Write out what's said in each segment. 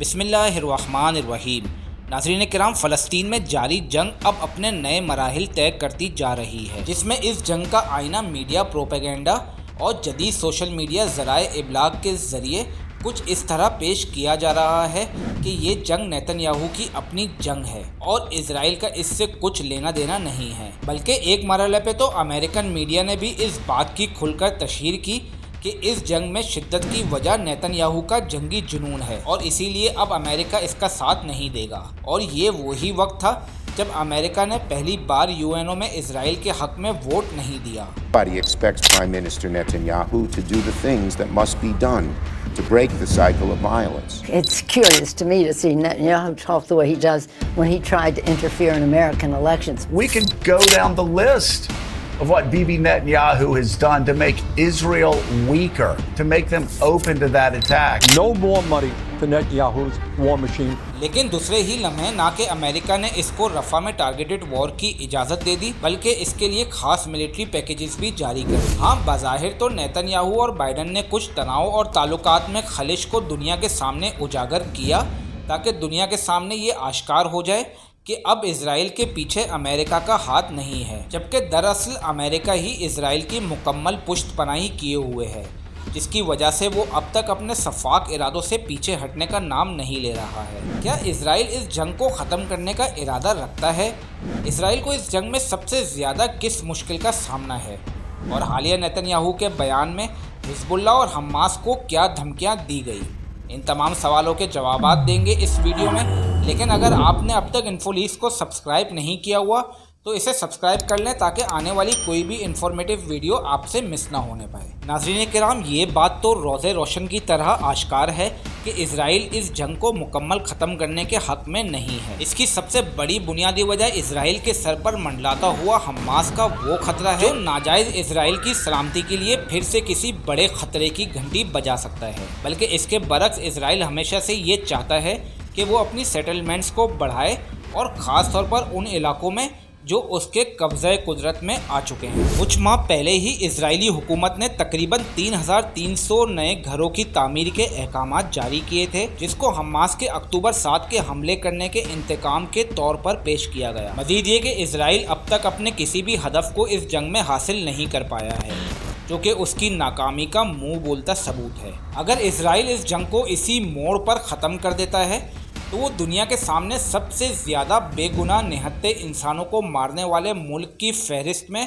بسم اللہ الرحمن الرحیم۔ ناظرین کرام، فلسطین میں جاری جنگ اب اپنے نئے مراحل طے کرتی جا رہی ہے، جس میں اس جنگ کا آئینہ میڈیا پروپیگنڈا اور جدید سوشل میڈیا ذرائع ابلاغ کے ذریعے کچھ اس طرح پیش کیا جا رہا ہے کہ یہ جنگ نیتن یاہو کی اپنی جنگ ہے اور اسرائیل کا اس سے کچھ لینا دینا نہیں ہے، بلکہ ایک مرحلے پہ تو امریکن میڈیا نے بھی اس بات کی کھل کر تشہیر کی کہ اس جنگ میں شدت کی وجہ نیتن یاہو کا جنگی جنون ہے اور اسی لیے اب امریکہ اس کا ساتھ نہیں دے گا۔ اور یہ وہی وقت تھا جب امریکہ نے پہلی بار UN میں اسرائیل کے حق میں ووٹ نہیں دیا۔ Nobody expects Prime Minister Netanyahu to do the things that must be done to break the cycle of violence. It's curious to me to see Netanyahu talk the way he does when he tried to interfere in American elections. We can go down the list of what Bibi Netanyahu has done to make Israel weaker, to make them open to that attack. No more money for Netanyahu's war machine. لیکن دوسرے ہی لمحے نہ کہ امریکہ نے اس کو Rafah میں targeted وار کی اجازت دے دی، بلکہ اس کے لیے خاص ملٹری پیکیجز بھی جاری کر دی۔ ہاں، بظاہر تو نیتن یاہو اور بائیڈن نے کچھ تناؤ اور تعلقات میں خلش کو دنیا کے سامنے اجاگر کیا تاکہ دنیا کے سامنے یہ آشکار ہو جائے کہ اب اسرائیل کے پیچھے امریکا کا ہاتھ نہیں ہے، جبکہ دراصل امریکہ ہی اسرائیل کی مکمل پشت پناہی کیے ہوئے ہے، جس کی وجہ سے وہ اب تک اپنے شفاق ارادوں سے پیچھے ہٹنے کا نام نہیں لے رہا ہے۔ کیا اسرائیل اس جنگ کو ختم کرنے کا ارادہ رکھتا ہے؟ اسرائیل کو اس جنگ میں سب سے زیادہ کس مشکل کا سامنا ہے؟ اور حالیہ نیتن یاہو کے بیان میں حزب اللہ اور حماس کو کیا دھمکیاں دی گئی؟ ان تمام سوالوں کے جوابات دیں گے اس ویڈیو میں، لیکن اگر آپ نے اب تک انفولیس کو سبسکرائب نہیں کیا ہوا تو اسے سبسکرائب کر لیں تاکہ آنے والی کوئی بھی انفارمیٹیو ویڈیو آپ سے مس نہ ہونے پائے۔ ناظرین کرام، یہ بات تو روز روشن کی طرح آشکار ہے کہ اسرائیل اس جنگ کو مکمل ختم کرنے کے حق میں نہیں ہے۔ اس کی سب سے بڑی بنیادی وجہ اسرائیل کے سر پر منڈلاتا ہوا حماس کا وہ خطرہ ہے جو ناجائز اسرائیل کی سلامتی کے لیے پھر سے کسی بڑے خطرے کی گھنٹی بجا سکتا ہے، بلکہ اس کے برعکس اسرائیل ہمیشہ سے یہ چاہتا ہے کہ وہ اپنی سیٹلمنٹس کو بڑھائے اور خاص طور پر ان علاقوں میں جو اس کے قبضۂ قدرت میں آ چکے ہیں۔ کچھ ماہ پہلے ہی اسرائیلی حکومت نے تقریباً 3300 نئے گھروں کی تعمیر کے احکامات جاری کیے تھے، جس کو حماس کے اکتوبر 7 کے حملے کرنے کے انتقام کے طور پر پیش کیا گیا۔ مزید یہ کہ اسرائیل اب تک اپنے کسی بھی ہدف کو اس جنگ میں حاصل نہیں کر پایا ہے، جو کہ اس کی ناکامی کا منہ بولتا ثبوت ہے۔ اگر اسرائیل اس جنگ کو اسی موڑ پر ختم کر دیتا ہے تو وہ دنیا کے سامنے سب سے زیادہ بے گناہ نہتے انسانوں کو مارنے والے ملک کی فہرست میں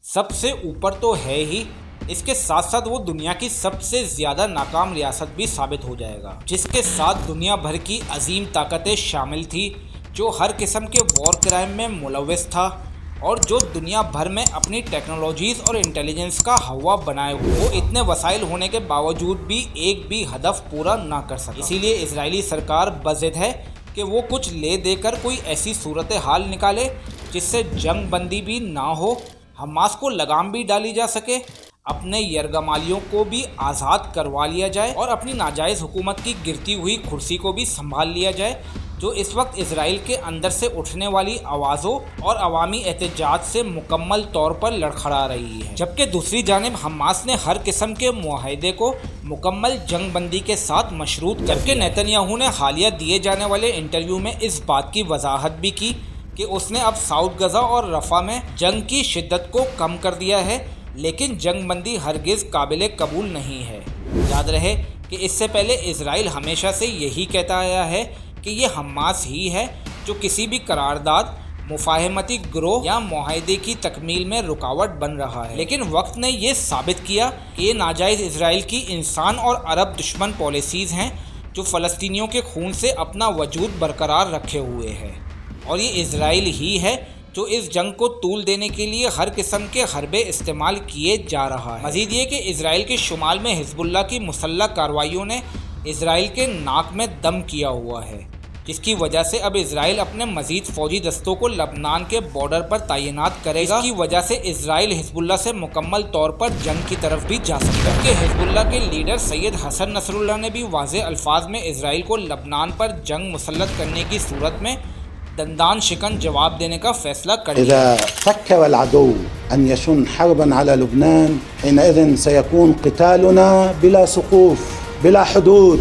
سب سے اوپر تو ہے ہی، اس کے ساتھ ساتھ وہ دنیا کی سب سے زیادہ ناکام ریاست بھی ثابت ہو جائے گا، جس کے ساتھ دنیا بھر کی عظیم طاقتیں شامل تھی جو ہر قسم کے وار کرائم میں ملوث تھا اور جو دنیا بھر میں اپنی ٹیکنالوجیز اور انٹیلیجنس کا ہوا بنائے ہوئے، وہ اتنے وسائل ہونے کے باوجود بھی ایک بھی ہدف پورا نہ کر سکا۔ اسی لیے اسرائیلی سرکار بضد ہے کہ وہ کچھ لے دے کر کوئی ایسی صورتحال نکالے جس سے جنگ بندی بھی نہ ہو، حماس کو لگام بھی ڈالی جا سکے، اپنے یرغمالیوں کو بھی آزاد کروا لیا جائے اور اپنی ناجائز حکومت کی گرتی ہوئی کرسی کو بھی سنبھال لیا جائے، جو اس وقت اسرائیل کے اندر سے اٹھنے والی آوازوں اور عوامی احتجاج سے مکمل طور پر لڑکھڑا رہی ہے۔ جبکہ دوسری جانب حماس نے ہر قسم کے معاہدے کو مکمل جنگ بندی کے ساتھ مشروط کر کے نیتن یاہو نے حالیہ دیے جانے والے انٹرویو میں اس بات کی وضاحت بھی کی کہ اس نے اب ساؤتھ غزہ اور رفح میں جنگ کی شدت کو کم کر دیا ہے، لیکن جنگ بندی ہرگز قابل قبول نہیں ہے۔ یاد رہے کہ اس سے پہلے اسرائیل ہمیشہ سے یہی کہتا آیا ہے کہ یہ حماس ہی ہے جو کسی بھی قرارداد، مفاہمتی گروہ یا معاہدے کی تکمیل میں رکاوٹ بن رہا ہے، لیکن وقت نے یہ ثابت کیا کہ یہ ناجائز اسرائیل کی انسان اور عرب دشمن پالیسیز ہیں جو فلسطینیوں کے خون سے اپنا وجود برقرار رکھے ہوئے ہے، اور یہ اسرائیل ہی ہے جو اس جنگ کو طول دینے کے لیے ہر قسم کے حربے استعمال کیے جا رہا ہے۔ مزید یہ کہ اسرائیل کے شمال میں حزب اللہ کی مسلح کارروائیوں نے اسرائیل کے ناک میں دم کیا ہوا ہے، جس کی وجہ سے اب اسرائیل اپنے مزید فوجی دستوں کو لبنان کے بارڈر پر تعینات کرے گا، جس کی وجہ سے اسرائیل حزب اللہ سے مکمل طور پر جنگ کی طرف بھی جا سکتا ہے۔ کہ حزب اللہ کے لیڈر سید حسن نصر اللہ نے بھی واضح الفاظ میں اسرائیل کو لبنان پر جنگ مسلط کرنے کی صورت میں دندان شکن جواب دینے کا فیصلہ کر لیا۔ إذا فكر العدو أن يشن حربا على لبنان حينئذ سيكون قتالنا بلا سقوف، بلا حدود،